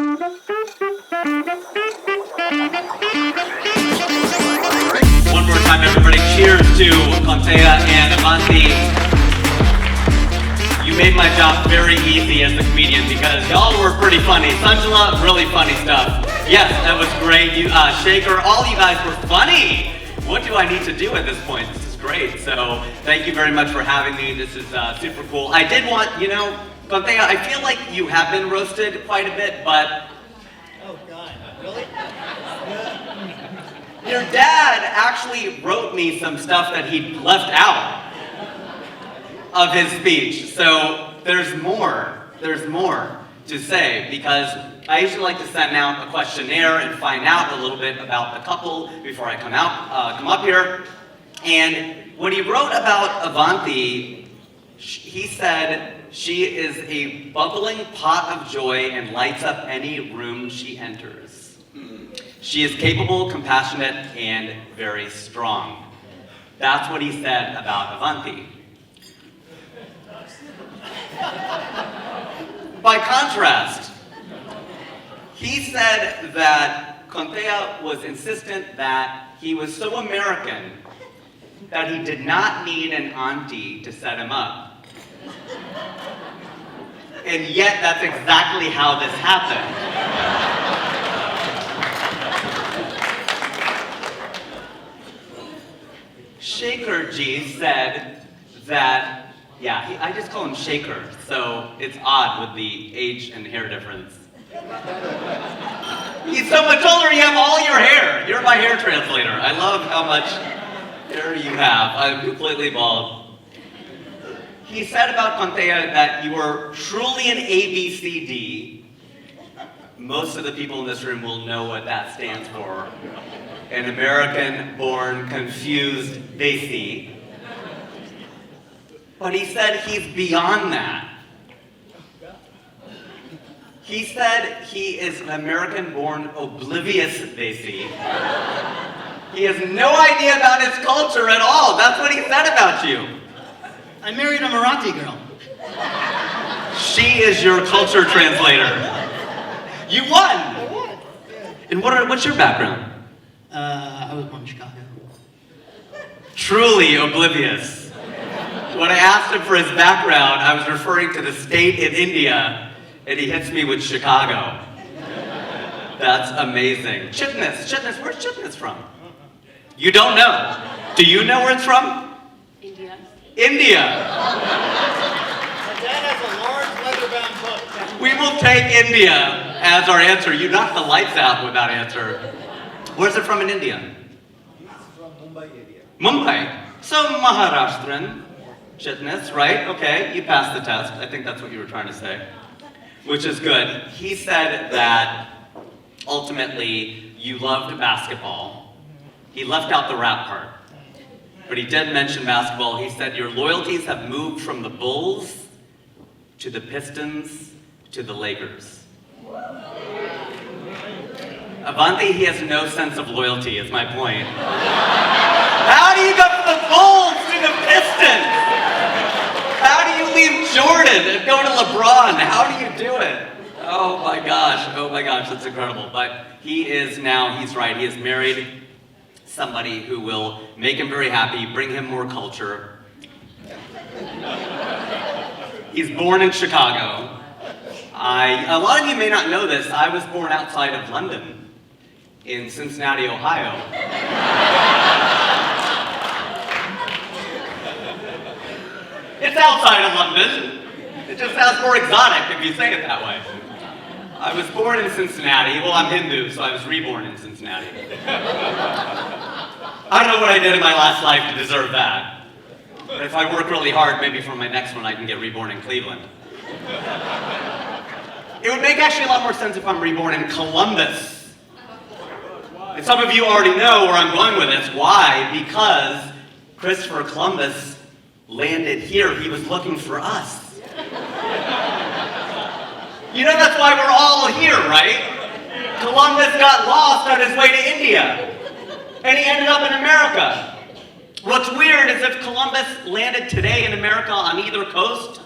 One more time, everybody. Cheers to Kaunteya and Avanti. You made my job very easy as a comedian because y'all were pretty funny. Sanjala, really funny stuff. Yes, that was great. You, Shaker, all you guys were funny. What do I need to do at this point? This is great. So thank you very much for having me. This is super cool. I did want, Kaunteya, I feel like you have been roasted quite a bit, but... Oh, God. Really? Your dad actually wrote me some stuff that he left out of his speech. So there's more to say because I usually like to send out a questionnaire and find out a little bit about the couple before I come up here. And when he wrote about Avanti, he said she is a bubbling pot of joy and lights up any room she enters. She is capable, compassionate, and very strong. That's what he said about Avanti. By contrast, he said that Kaunteya was insistent that he was so American that he did not need an auntie to set him up. And yet, that's exactly how this happened. Shaker G said that, I just call him Shaker, so it's odd with the age and hair difference. He's so much older, you have all your hair. You're my hair translator. I love how much hair you have. I'm completely bald. He said about Kaunteya that you were truly an ABCD. Most of the people in this room will know what that stands for. An American-born confused Desi. But he said he's beyond that. He said he is an American-born oblivious Desi. He has no idea about his culture at all. That's what he said about you. I married a Marathi girl. She is your culture translator. You won! I won. And what's your background? I was born in Chicago. Truly oblivious. When I asked him for his background, I was referring to the state in India, and he hits me with Chicago. That's amazing. Chitnis, where's Chitnis from? You don't know. Do you know where it's from? India. India. My dad has a large leather-bound book. We will take India as our answer. You knocked the lights out with that answer. Where's it from in India? He's from Mumbai area. Mumbai. So Maharashtrian. Chitnis, right? Okay, you passed the test. I think that's what you were trying to say. Which is good. He said that ultimately you loved basketball. He left out the rap part. But he did mention basketball. He said your loyalties have moved from the Bulls to the Pistons to the Lakers. Avanti, he has no sense of loyalty, is my point. How do you go from the Bulls to the Pistons? How do you leave Jordan and go to LeBron? How do you do it? Oh my gosh, that's incredible. But he's right, he has married somebody who will make him very happy, bring him more culture. He's born in Chicago. A lot of you may not know this, I was born outside of London, in Cincinnati, Ohio. It's outside of London. It just sounds more exotic if you say it that way. I was born in Cincinnati. Well, I'm Hindu, so I was reborn in Cincinnati. I don't know what I did in my last life to deserve that. But if I work really hard, maybe for my next one I can get reborn in Cleveland. It would make actually a lot more sense if I'm reborn in Columbus. And some of you already know where I'm going with this. Why? Because Christopher Columbus landed here. He was looking for us. You know that's why we're all here, right? Columbus got lost on his way to India. And he ended up in America. What's weird is if Columbus landed today in America on either coast,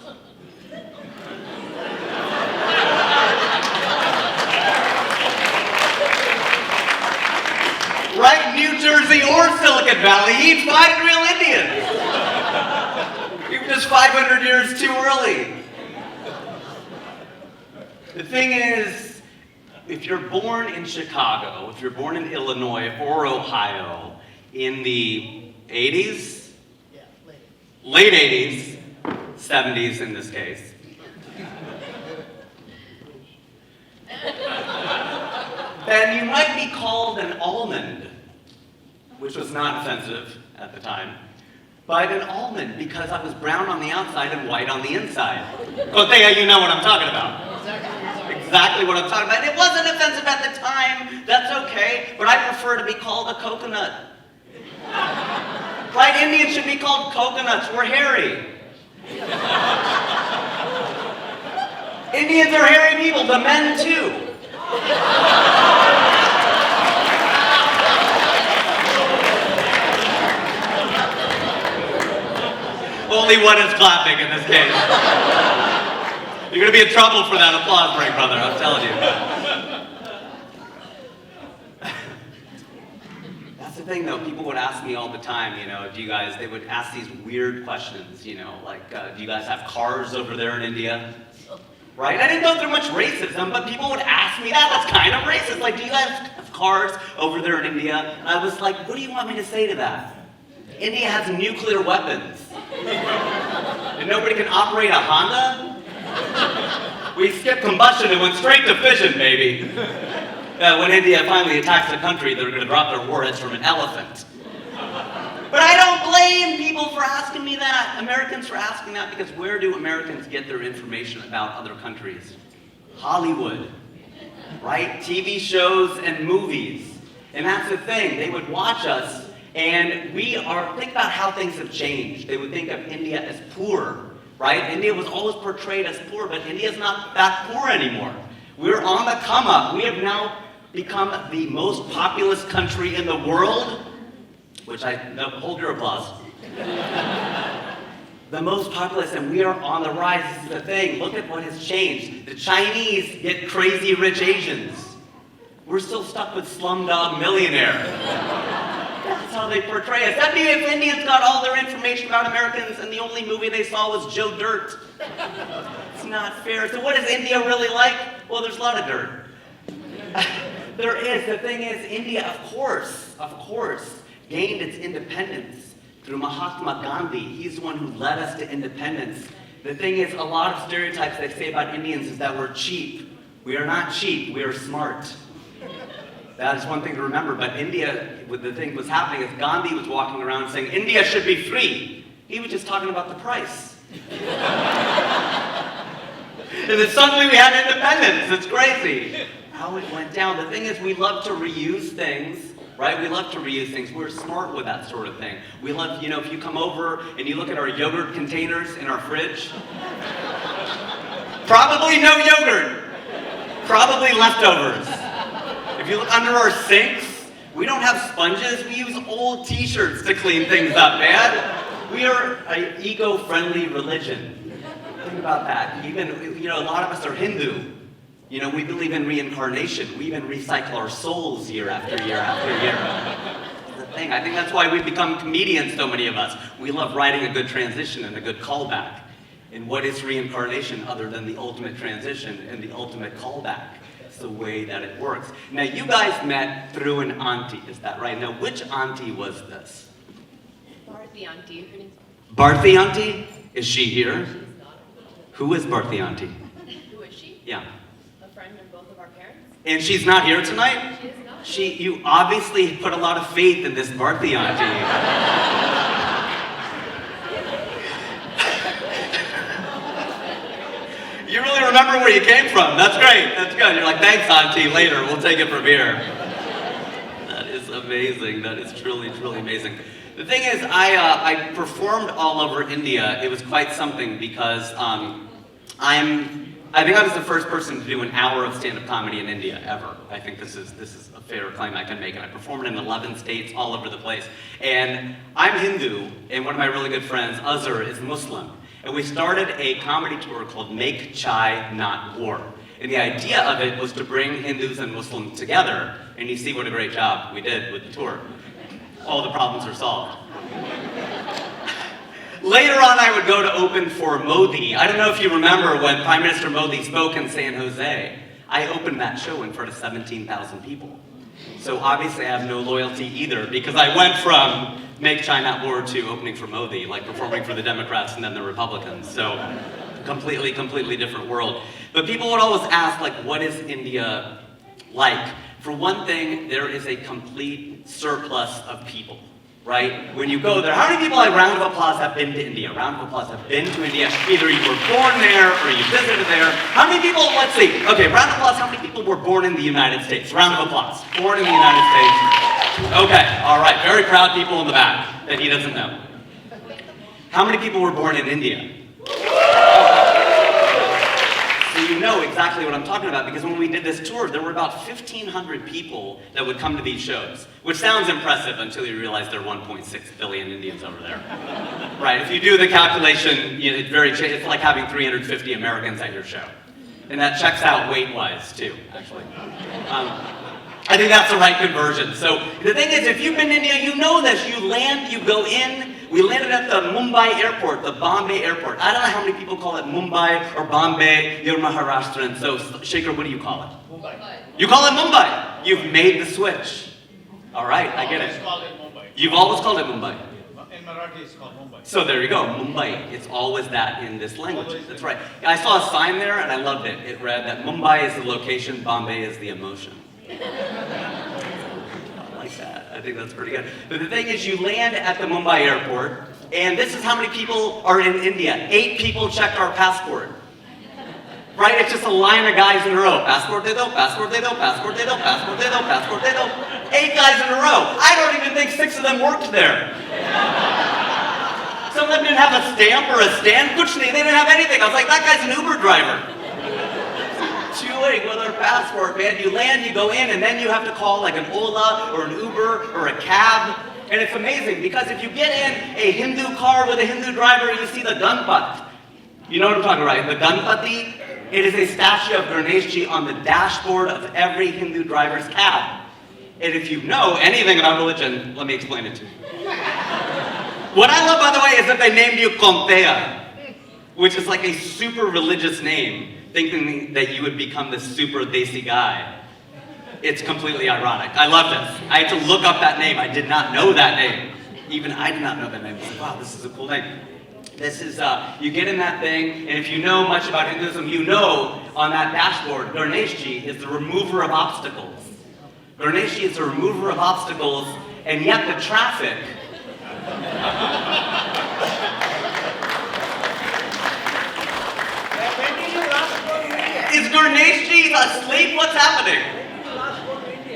Jersey or Silicon Valley, he'd find real Indians. He was just 500 years too early. The thing is, if you're born in Chicago, if you're born in Illinois or Ohio in the 80s, Yeah, late 80s, 70s in this case, then you might be called an almond, which was not offensive at the time, but an almond because I was brown on the outside and white on the inside. Kaunteya, you know what I'm talking about. Exactly what I'm talking about. And it wasn't offensive at the time, that's okay, but I prefer to be called a coconut. Right? Indians should be called coconuts, we're hairy. Indians are hairy people, the men too. Only one is clapping in this case. You're gonna be in trouble for that applause break, brother, I'm telling you. That's the thing though, people would ask me all the time, they would ask these weird questions, like, do you guys have cars over there in India? Right? I didn't go through much racism, but people would ask me that. That's kind of racist. Like, do you guys have cars over there in India? And I was like, what do you want me to say to that? India has nuclear weapons. And nobody can operate a Honda? We skipped combustion and went straight to fission, baby. When India finally attacks the country, they're going to drop their warheads from an elephant. But I don't blame people for asking me that, Americans for asking that, because where do Americans get their information about other countries? Hollywood, right? TV shows and movies. And that's the thing, they would watch us, and think about how things have changed. They would think of India as poor, right? India was always portrayed as poor, but India's not that poor anymore. We're on the come up. We have now become the most populous country in the world, which hold your applause. The most populous, and we are on the rise. This is the thing. Look at what has changed. The Chinese get crazy rich Asians. We're still stuck with Slumdog Millionaire. That's how they portray us. That'd be if Indians got all their information about Americans and the only movie they saw was Joe Dirt. It's not fair. So what is India really like? Well, there's a lot of dirt. There is. The thing is, India, of course, gained its independence through Mahatma Gandhi. He's the one who led us to independence. The thing is, a lot of stereotypes they say about Indians is that we're cheap. We are not cheap, we are smart. That is one thing to remember, but India, the thing was happening is Gandhi was walking around saying, India should be free. He was just talking about the price. And then suddenly we had independence. It's crazy how it went down. The thing is, we love to reuse things, right? We love to reuse things. We're smart with that sort of thing. We love, if you come over and you look at our yogurt containers in our fridge, probably no yogurt, probably leftovers. If you look under our sinks, we don't have sponges. We use old t-shirts to clean things up, man. We are an eco-friendly religion. Think about that. Even, a lot of us are Hindu. We believe in reincarnation. We even recycle our souls year after year after year. That's the thing. I think that's why we've become comedians, so many of us. We love writing a good transition and a good callback. And what is reincarnation other than the ultimate transition and the ultimate callback? It's the way that it works. Now, you guys met through an auntie, is that right? Now, which auntie was this? Bharti auntie. Bharti auntie? Is she here? Who is Bharti auntie? Who is she? Yeah. A friend of both of our parents. And she's not here tonight? She is not. You obviously put a lot of faith in this Bharti auntie. You really remember where you came from. That's great. That's good. You're like, thanks, auntie. Later, we'll take it from here. That is amazing. That is truly, truly amazing. The thing is, I performed all over India. It was quite something because I think I was the first person to do an hour of stand-up comedy in India ever. I think this is a fair claim I can make, and I performed in 11 states all over the place. And I'm Hindu, and one of my really good friends, Azhar, is Muslim. And we started a comedy tour called Make Chai Not War. And the idea of it was to bring Hindus and Muslims together, and you see what a great job we did with the tour. all the problems are solved. Later on, I would go to open for Modi. I don't know if you remember when Prime Minister Modi spoke in San Jose. I opened that show in front of 17,000 people. So obviously I have no loyalty either, because I went from Make China Not War to opening for Modi, like performing for the Democrats and then the Republicans. So completely different world. But people would always ask, like, what is India like? For one thing, there is a complete surplus of people, right? When you go there, how many people, like, round of applause, have been to India? Round of applause have been to India. Either you were born there or you visited there. How many people, let's see, okay, round of applause, how many people were born in the United States? Round of applause. Born in the United States. Okay, all right, very proud people in the back that he doesn't know. How many people were born in India? So you know exactly what I'm talking about, because when we did this tour, there were about 1,500 people that would come to these shows, which sounds impressive until you realize there are 1.6 billion Indians over there. Right, if you do the calculation, you know, it's like having 350 Americans at your show. And that checks out weight-wise, too, actually. I think that's the right conversion. So the thing is, if you've been to India, you know this. You land, you go in. We landed at the Mumbai airport, the Bombay airport. I don't know how many people call it Mumbai or Bombay. You're Maharashtrian, so Shaker, what do you call it? Mumbai. You call it Mumbai. You've made the switch. All right, I get it. Called it Mumbai. You've always called it Mumbai. In Marathi, it's called Mumbai. So there you go, Mumbai. It's always that in this language. That's right. I saw a sign there and I loved it. It read that Mumbai is the location, Bombay is the emotion. I like that. I think that's pretty good. But the thing is, you land at the Mumbai airport, and this is how many people are in India. 8 people checked our passport. Right? It's just a line of guys in a row. Passport de do, passport de do, passport de do, passport de do, passport de do. 8 guys in a row. I don't even think 6 of them worked there. Some of them didn't have a stamp or a stand. Kuchni, they didn't have anything. I was like, that guy's an Uber driver. Chewing with our passport, man. You land, you go in, and then you have to call like an Ola or an Uber or a cab. And it's amazing, because if you get in a Hindu car with a Hindu driver, you see the Ganpat. You know what I'm talking about, right? The Ganpati, it is a statue of Ganeshji on the dashboard of every Hindu driver's cab. And if you know anything about religion, let me explain it to you. What I love, by the way, is that they named you Kaunteya, which is like a super religious name, thinking that you would become this super desi guy. It's completely ironic. I love this. I had to look up that name. I did not know that name. Even I did not know that name. I was like, wow, this is a cool name. This is, you get in that thing, and if you know much about Hinduism, you know on that dashboard, Ganeshji is the remover of obstacles. Ganeshji is the remover of obstacles, and yet the traffic is Ganeshji asleep? What's happening?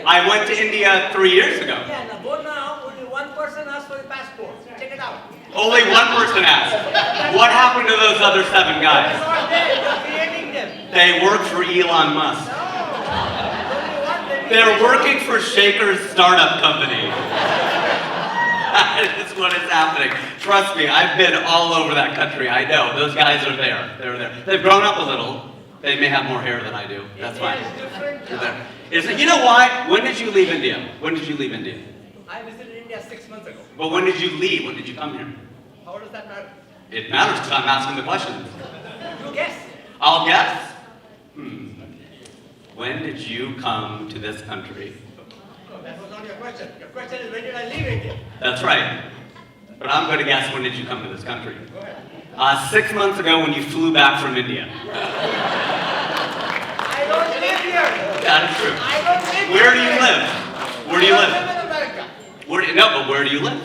I went to India 3 years ago. Yeah, now go now, only one person asked for the passport. Check it out. Only one person asked. What happened to those other 7 guys? It's not there, you're creating them. They work for Elon Musk. No, only one, they They're working for Shaker's startup company. That is what is happening. Trust me, I've been all over that country. I know. Those guys are there. They're there. They've grown up a little. They may have more hair than I do. That's fine. India is different. They're there. You know why? When did you leave India? When did you leave India? I visited India 6 months ago. But when did you leave? When did you come here? How does that matter? It matters because I'm asking the questions. You guess. I'll guess. When did you come to this country? No, that was not your question. Your question is, when did I leave India? That's right. But I'm going to guess, when did you come to this country? Go ahead. 6 months ago when you flew back from India. I don't live here. That is true. I don't live here. Where do you live? Where do you I live? live in America. No, but where do you live?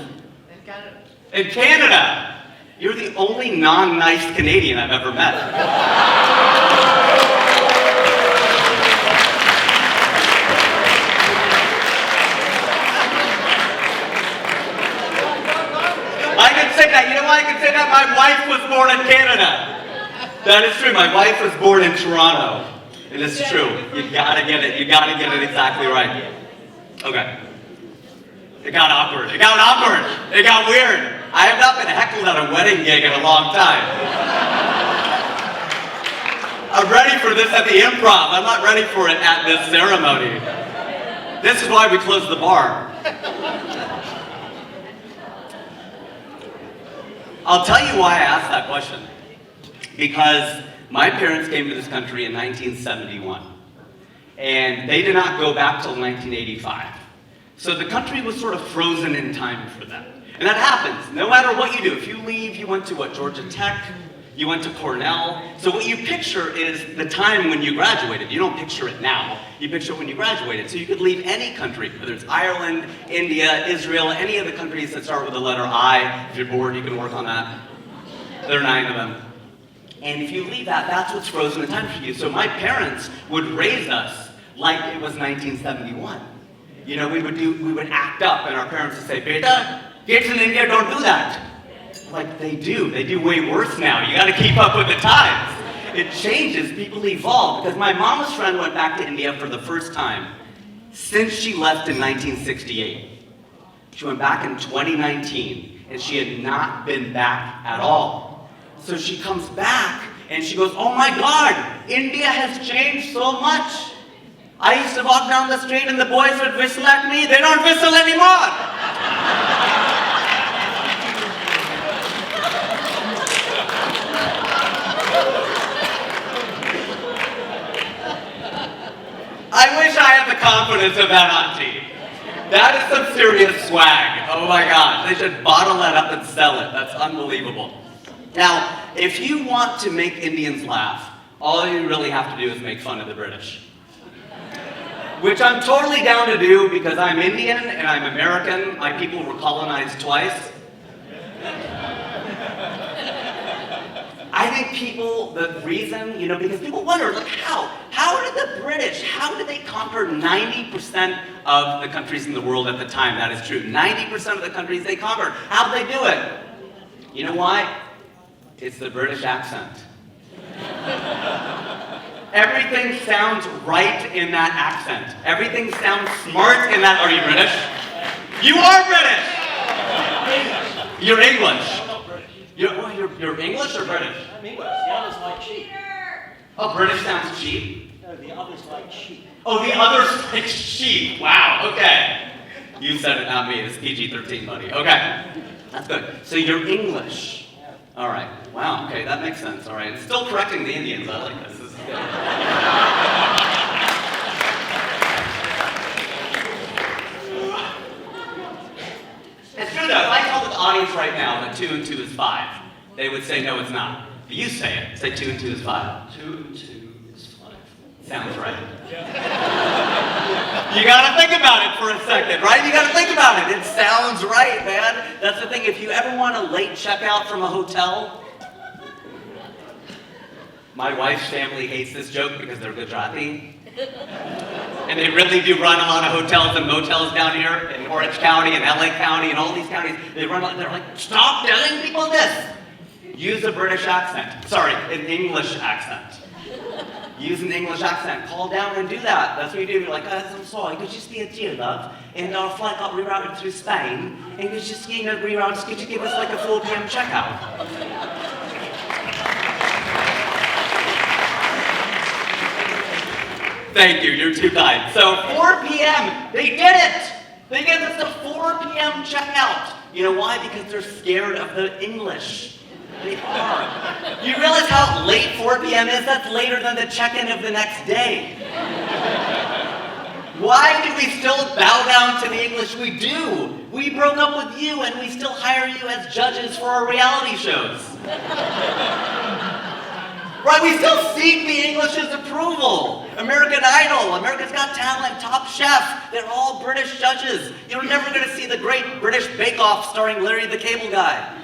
In Canada. In Canada. You're the only non-nice Canadian I've ever met. I can say that. You know why I can say that? My wife was born in Canada. That is true. My wife was born in Toronto. And this is true. You gotta get it. You gotta get it exactly right. Okay. It got awkward. It got awkward. It got weird. I have not been heckled at a wedding gig in a long time. I'm ready for this at the Improv. I'm not ready for it at this ceremony. This is why we closed the bar. I'll tell you why I asked that question. Because my parents came to this country in 1971, and they did not go back till 1985. So the country was sort of frozen in time for them. And that happens, no matter what you do. If you leave, you went to what, Georgia Tech, you went to Cornell. So what you picture is the time when you graduated. You don't picture it now, you picture it when you graduated. So you could leave any country, whether it's Ireland, India, Israel, any of the countries that start with the letter I. If you're bored, you can work on that. There are 9 of them. And if you leave that, that's what's frozen in time for you. So my parents would raise us like it was 1971. You know, we would act up, and our parents would say, "Beta, kids in India don't do that." Like they do way worse now. You gotta keep up with the times. It changes, people evolve. Because my mama's friend went back to India for the first time since she left in 1968. She went back in 2019, and she had not been back at all. So she comes back, and she goes, "Oh my God, India has changed so much. I used to walk down the street and the boys would whistle at me. They don't whistle anymore." I wish I had the confidence of that auntie. That is some serious swag. Oh my God, they should bottle that up and sell it. That's unbelievable. Now, if you want to make Indians laugh, all you really have to do is make fun of the British. Which I'm totally down to do because I'm Indian and I'm American. My people were colonized twice. I think people, the reason, you know, because people wonder, like, how did the British, how did they conquer 90% of the countries in the world at the time? That is true. 90% of the countries they conquered. How'd they do it? You know why? It's the British accent. Everything sounds right in that accent. Everything sounds smart in that. Are you British? You are British! You're English. You're English or British? I'm English. The others like sheep. Oh, British sounds cheap? No, the others like sheep. Oh, the others like sheep. Wow, okay. You said it, not me. It's PG-13, buddy. Okay. That's good. So you're English. All right. Wow, okay, that makes sense. All right. It's still correcting the Indians. I like this. This is good. It's true though. If I told the audience right now that 2 and 2 is 5, they would say, no, it's not. But you say it. Say 2 and 2 is 5. 2 and 2 is 5. Sounds right. You gotta think about it for a second, right? You gotta think about it. It sounds right, man. That's the thing. If you ever want a late checkout from a hotel, my wife's family hates this joke because they're Gujarati. And they really do run a lot of hotels and motels down here in Orange County and LA County and all these counties. They're like, stop telling people this. Use a British accent. Sorry, an English accent. Use an English accent. Call down and do that. That's what you do. You're like, I'm sorry, could you be a dear love? And our flight got rerouted through Spain. And could you just, reroute, could you give us like a 4 p.m. checkout? Thank you, you're too kind. So 4 p.m., they did it! They gave us a 4 p.m. checkout. You know why? Because they're scared of the English. They are. You realize how late 4 p.m. is? That's later than the check-in of the next day. Why do we still bow down to the English? We do. We broke up with you and we still hire you as judges for our reality shows. Right, we still seek the English's approval. American Idol, America's Got Talent, Top Chef, they're all British judges. You're never gonna see the great British Bake Off starring Larry the Cable Guy.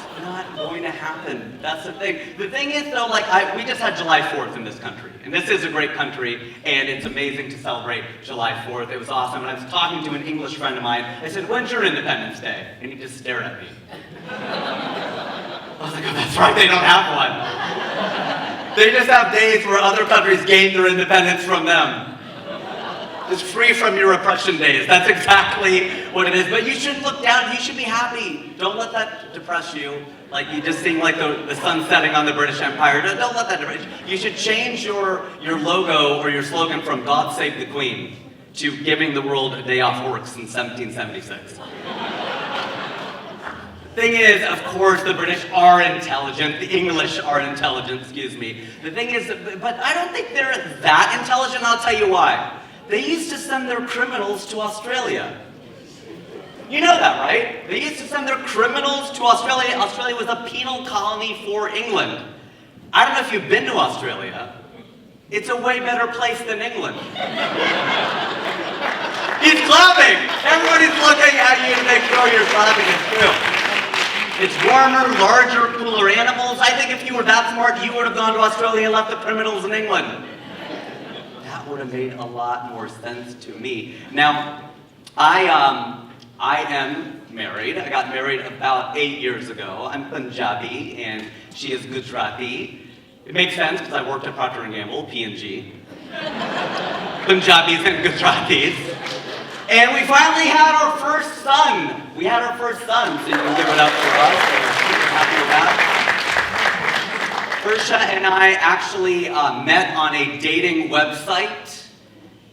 It's not going to happen. That's the thing. The thing is though, we just had July 4th in this country. And this is a great country, and it's amazing to celebrate July 4th. It was awesome. And I was talking to an English friend of mine. I said, when's your Independence Day? And he just stared at me. I was like, oh, that's right, they don't have one. They just have days where other countries gain their independence from them. It's free from your oppression days. That's exactly what it is. But you should look down, you should be happy. Don't let that depress you. Like you just seem like the sun setting on the British Empire. Don't let that depress you. You should change your logo or your slogan from God Save the Queen to giving the world a day off work since 1776. Thing is, of course, the British are intelligent, the English are intelligent, excuse me. The thing is, but I don't think they're that intelligent, I'll tell you why. They used to send their criminals to Australia. You know that, right? They used to send their criminals to Australia. Australia was a penal colony for England. I don't know if you've been to Australia. It's a way better place than England. He's clapping! Everybody's looking at you to make sure you're clapping. It's true. It's warmer, larger, cooler animals. I think if you were that smart, you would have gone to Australia and left the criminals in England. That would have made a lot more sense to me. Now, I am married. I got married about 8 years ago. I'm Punjabi, and she is Gujarati. It makes sense because I worked at Procter & Gamble, P&G. Punjabis and Gujaratis. And we finally had our first son. We had our first son, so you can give it up for us. We're super happy with that. Hersha and I actually met on a dating website,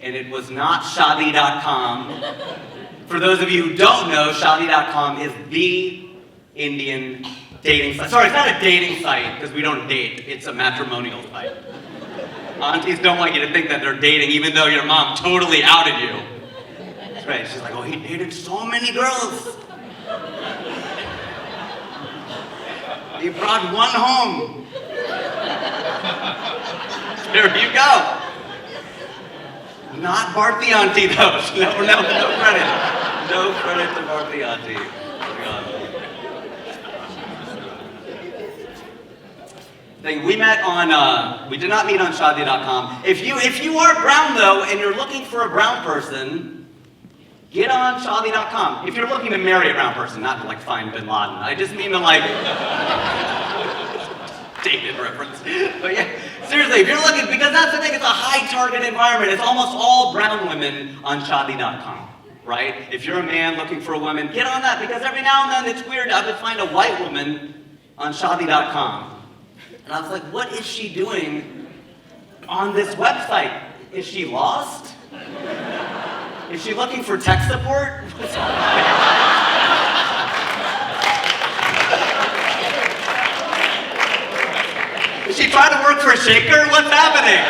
and it was not Shadi.com. For those of you who don't know, Shadi.com is the Indian dating site. Sorry, it's not a dating site, because we don't date. It's a matrimonial site. Aunties don't want you to think that they're dating, even though your mom totally outed you. That's right. She's like, oh, he dated so many girls. He brought one home. There you go. Not Bharti Auntie, though. No credit. No credit to Bharti Auntie. We met on, we did not meet on Shadi.com. If you are brown, though, and you're looking for a brown person, get on Shadi.com. If you're looking to marry a brown person, not to, like, find Bin Laden. I just mean to, like, dated reference. But yeah, seriously, if you're looking, because that's the thing, it's a high target environment. It's almost all brown women on Shadi.com, right? If you're a man looking for a woman, get on that, because every now and then it's weird to find a white woman on Shadi.com. And I was like, what is she doing on this website? Is she lost? Is she looking for tech support? Is she trying to work for Shaker? What's happening?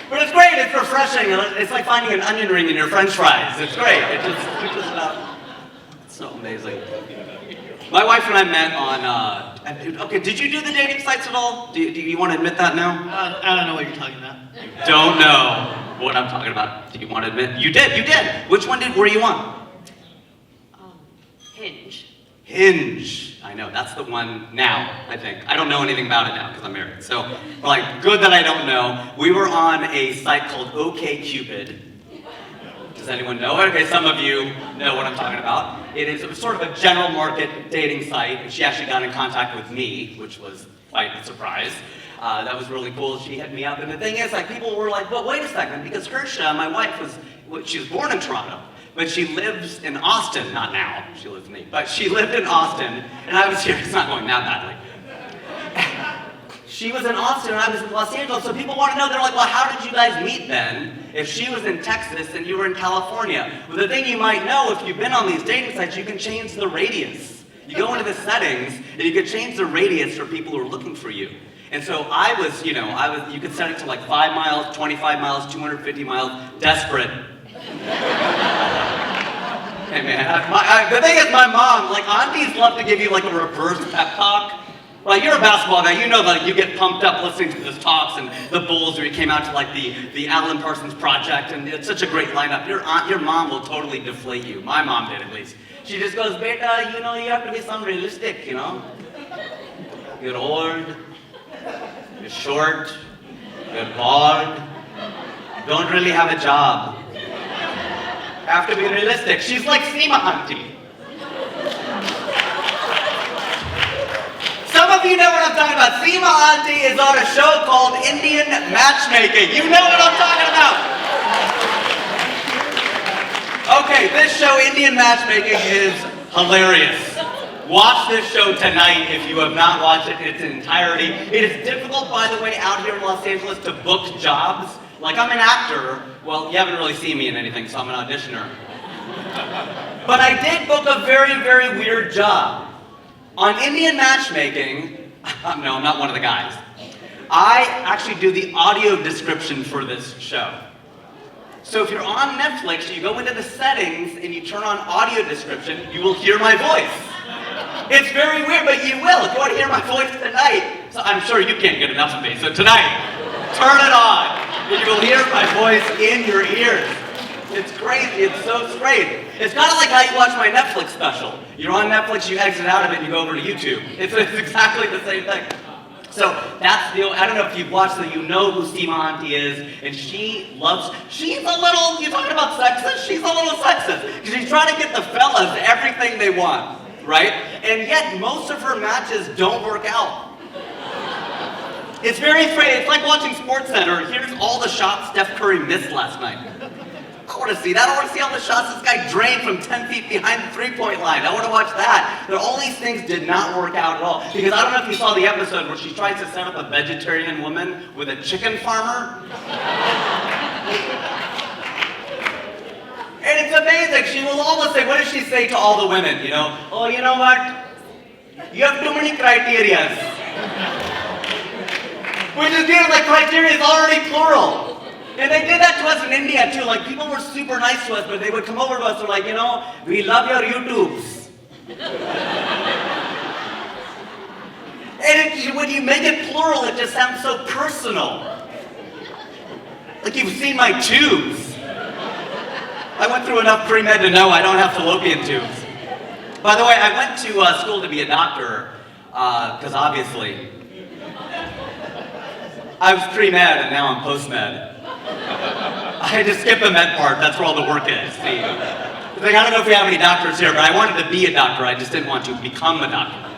But it's great, it's refreshing. It's like finding an onion ring in your french fries. It's great. It's so amazing. My wife and I met on, okay, did you do the dating sites at all? Do you want to admit that now? I don't know what you're talking about. Don't know what I'm talking about. Do you want to admit? You did. Which one were you on? Hinge. Hinge. I know, that's the one now, I think. I don't know anything about it now because I'm married. So, like, good that I don't know. We were on a site called OkCupid. Does anyone know it? Okay, some of you know what I'm talking about. It was sort of a general market dating site. She actually got in contact with me, which was quite a surprise. That was really cool. She hit me up. And the thing is, like, people were like, well, wait a second, because Hersha, my wife, she was born in Toronto, but she lives in Austin, not now, she lives in me, but she lived in Austin, and I was here, it's not going that badly. She was in Austin and I was in Los Angeles, so people want to know, they're like, well, how did you guys meet then? If she was in Texas and you were in California. Well, the thing you might know, if you've been on these dating sites, you can change the radius. You go into the settings and you can change the radius for people who are looking for you. And so I was, you could set it to like 5 miles, 25 miles, 250 miles, desperate. Hey man, the thing is my mom, like aunties love to give you like a reverse pep talk. Like, you're a basketball guy, you know that you get pumped up listening to those talks and the Bulls, where you came out to like the Alan Parsons Project, and it's such a great lineup. Your mom will totally deflate you. My mom did, at least. She just goes, Beta, you have to be some realistic, You're old, you're short, you're bald, you don't really have a job. You have to be realistic. She's like Seema Auntie. Some of you know what I'm talking about. Seema Auntie is on a show called Indian Matchmaking. You know what I'm talking about. Okay, this show, Indian Matchmaking, is hilarious. Watch this show tonight if you have not watched it in its entirety. It is difficult, by the way, out here in Los Angeles to book jobs. Like, I'm an actor. Well, you haven't really seen me in anything, so I'm an auditioner. But I did book a very, very weird job. On Indian matchmaking, no, I'm not one of the guys. I actually do the audio description for this show. So if you're on Netflix, you go into the settings and you turn on audio description, you will hear my voice. It's very weird, but you will. If you want to hear my voice tonight, so I'm sure you can't get enough of me, so tonight, turn it on, and you will hear my voice in your ears. It's crazy, it's so straight. It's kind of like how you watch my Netflix special. You're on Netflix, you exit out of it, and you go over to YouTube. It's exactly the same thing. So that's the, I don't know if you've watched it, you know who Avanti is, and she's a little, you're talking about sexist? She's a little sexist. Because she's trying to get the fellas everything they want, right? And yet most of her matches don't work out. It's very afraid, it's like watching SportsCenter. Here's all the shots Steph Curry missed last night. I want to see that. I want to see all the shots this guy drained from 10 feet behind the three-point line. I want to watch that. But all these things did not work out at all. Because I don't know if you saw the episode where she tries to set up a vegetarian woman with a chicken farmer. And it's amazing. She will always say, what does she say to all the women? You know, oh, you know what? You have too many criterias. Which is good, like criteria is already plural. And they did that to us in India too. Like people were super nice to us, but they would come over to us and like, you know, we love your YouTubes. And when you make it plural, it just sounds so personal. Like you've seen my tubes. I went through enough pre-med to know I don't have fallopian tubes. By the way, I went to school to be a doctor, because obviously, I was pre-med and now I'm post-med. I had to skip the med part, that's where all the work is. See? Like, I don't know if we have any doctors here, but I wanted to be a doctor, I just didn't want to become a doctor.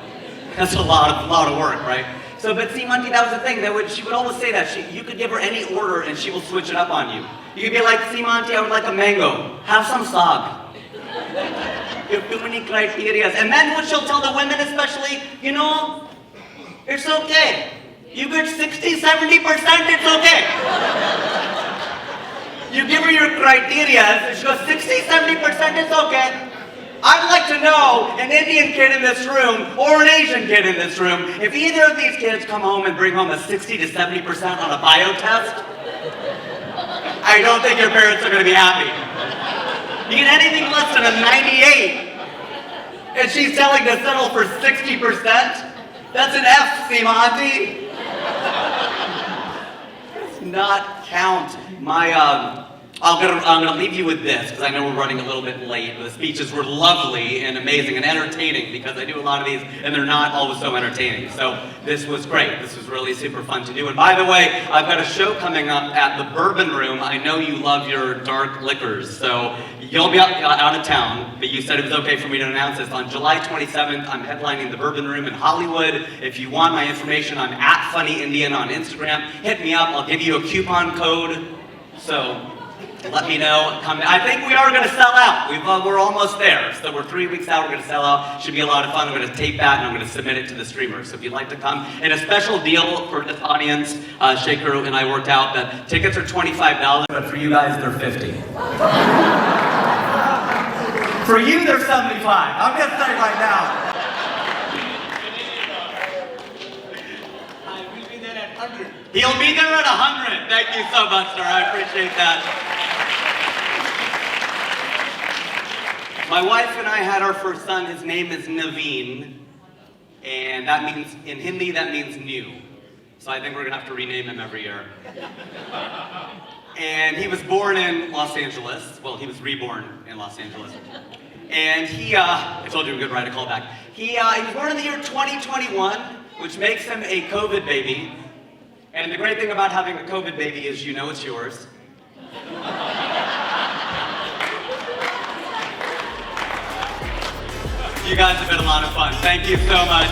That's a lot of work, right? So, but see, Auntie, that was the thing. She would always say that. You could give her any order and she will switch it up on you. You could be like, see, Auntie, I would like a mango. Have some sag. You have too many criteria. And then what she'll tell the women especially, you know, it's okay. You get 60, 70%, it's okay. You give her your criteria, and she goes, 60, 70%, it's okay. I'd like to know, an Indian kid in this room, or an Asian kid in this room, if either of these kids come home and bring home a 60 to 70% on a bio test, I don't think your parents are going to be happy. You get anything less than a 98, and she's telling to settle for 60%? That's an F, Auntie. Does not count. I'm gonna leave you with this, because I know we're running a little bit late. The speeches were lovely and amazing and entertaining, because I do a lot of these and they're not always so entertaining. So this was great. This was really super fun to do. And by the way, I've got a show coming up at the Bourbon Room. I know you love your dark liquors, so you'll be out of town, but you said it was okay for me to announce this. On July 27th, I'm headlining the Bourbon Room in Hollywood. If you want my information, I'm @FunnyIndian on Instagram. Hit me up. I'll give you a coupon code. So let me know. I think we are going to sell out. We're almost there. So we're 3 weeks out. We're going to sell out. Should be a lot of fun. I'm going to tape that and I'm going to submit it to the streamers. So if you'd like to come, and a special deal for this audience, Shaker and I worked out that tickets are $25, but for you guys, they're $50. For you, they're $75. I'm going to say right now. I will be there at 100. He'll be there at 100. Thank you so much, sir. I appreciate that. My wife and I had our first son. His name is Naveen, and that means, in Hindi, that means new. So I think we're gonna have to rename him every year. And he was born in Los Angeles. Well, he was reborn in Los Angeles. And I told you we could write a callback. He was born in the year 2021, which makes him a COVID baby. And the great thing about having a COVID baby is you know it's yours. You guys have been a lot of fun. Thank you so much.